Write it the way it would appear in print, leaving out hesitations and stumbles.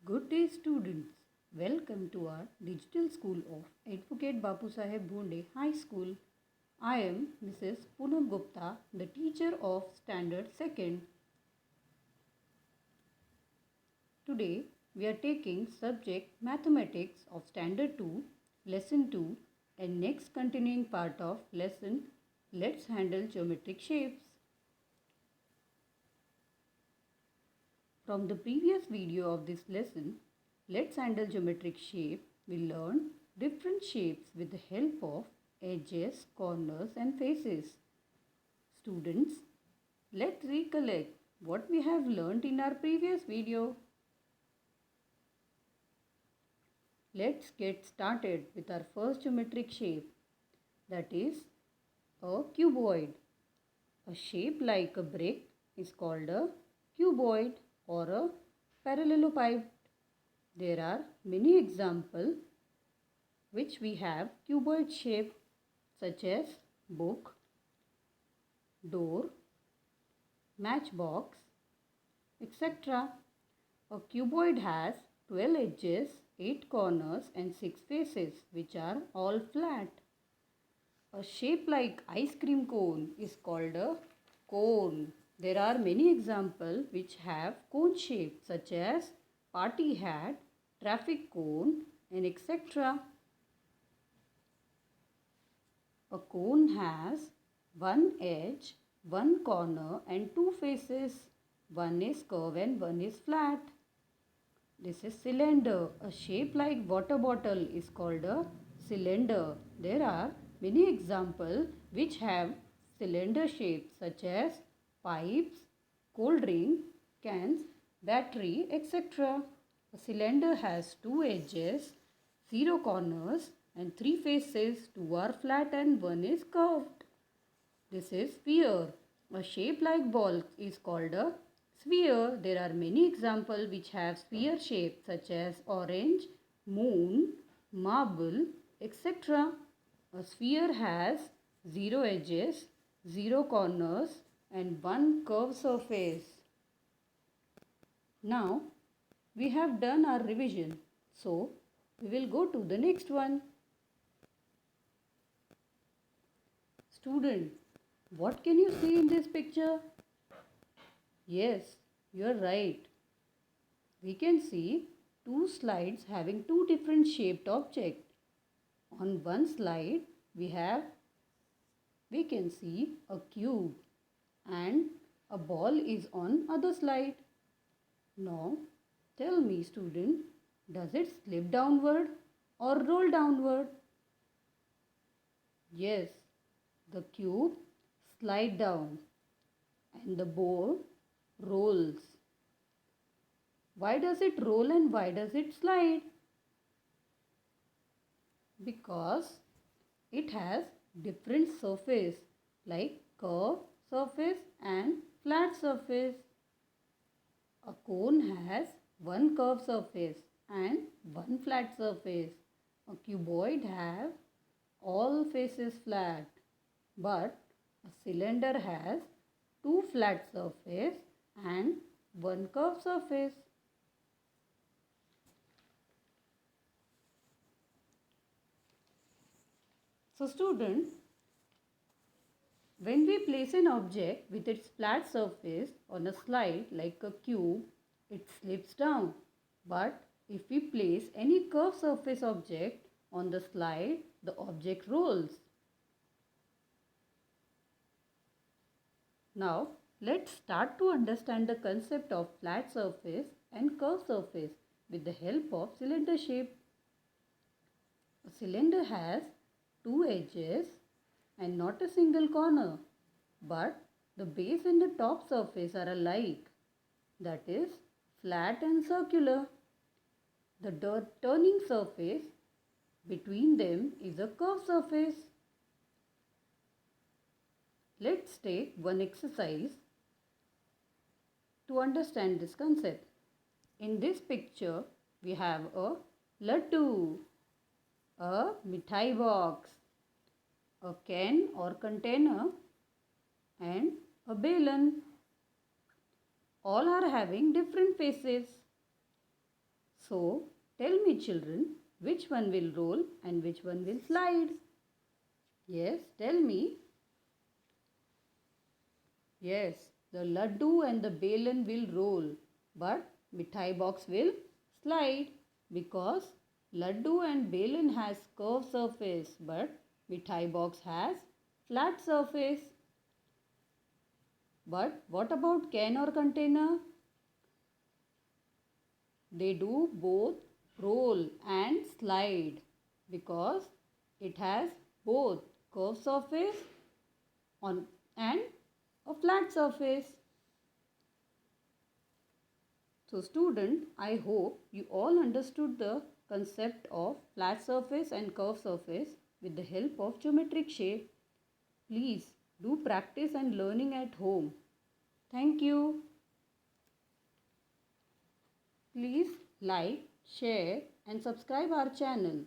Good day, students. Welcome to our digital school of Advocate Bapu Saheb Bhonde High School. I am Mrs. Poonam Gupta, the teacher of Standard 2nd. Today, we are taking subject Mathematics of Standard 2, Lesson 2, and next continuing part of lesson Let's Handle Geometric Shapes. From the previous video of this lesson, Let's Handle Geometric Shape, we learned different shapes with the help of edges, corners and faces. Students, let's recollect what we have learned in our previous video. Let's get started with our first geometric shape, that is a cuboid. A shape like a brick is called a cuboid or a parallelepiped. There are many examples which we have cuboid shape such as book, door, matchbox, etc. A cuboid has 12 edges, 8 corners and 6 faces which are all flat. A shape like ice cream cone is called a cone. There are many examples which have cone shape such as party hat, traffic cone and etc. A cone has one edge, one corner and two faces. One is curved and one is flat. This is cylinder. A shape like water bottle is called a cylinder. There are many examples which have cylinder shape such as pipes, cold drink, cans, battery, etc. A cylinder has two edges, 0 corners and 3 faces. 2 are flat and 1 is curved. This is sphere. A shape like ball is called a sphere. There are many examples which have sphere shape such as orange, moon, marble, etc. A sphere has 0 edges, 0 corners and 1 curved surface. Now we have done our revision. So we will go to the next one. Student, what can you see in this picture? Yes, you are right. We can see two slides having two different shaped objects. On one slide we can see a cube and a ball is on other slide. Now tell me student, does it slip downward or roll downward? Yes, the cube slide down and the ball rolls. Why does it roll and why does it slide? Because it has different surface like curved surface and flat surface. A cone has one curved surface and one flat surface. A cuboid has all faces flat, but a cylinder has two flat surface and one curved surface. So student, when we place an object with its flat surface on a slide like a cube, it slips down. But if we place any curved surface object on the slide, the object rolls. Now let's start to understand the concept of flat surface and curved surface with the help of cylinder shape. A cylinder has two edges and not a single corner, but the base and the top surface are alike, that is flat and circular. The turning surface between them is a curved surface. Let's take one exercise to understand this concept. In this picture, we have a laddu, a mithai box, a can or container and a balloon. All are having different faces. So, tell me children, which one will roll and which one will slide? Yes, tell me. Yes, the laddu and the belan will roll, but mithai box will slide because laddu and belan has curved surface, but mithai box has flat surface. But what about can or container? They do both roll and slide because it has both curved surface on and a flat surface. So student, I hope you all understood the concept of flat surface and curved surface with the help of geometric shape. Please do practice and learning at home. Thank you. Please like, share and subscribe our channel.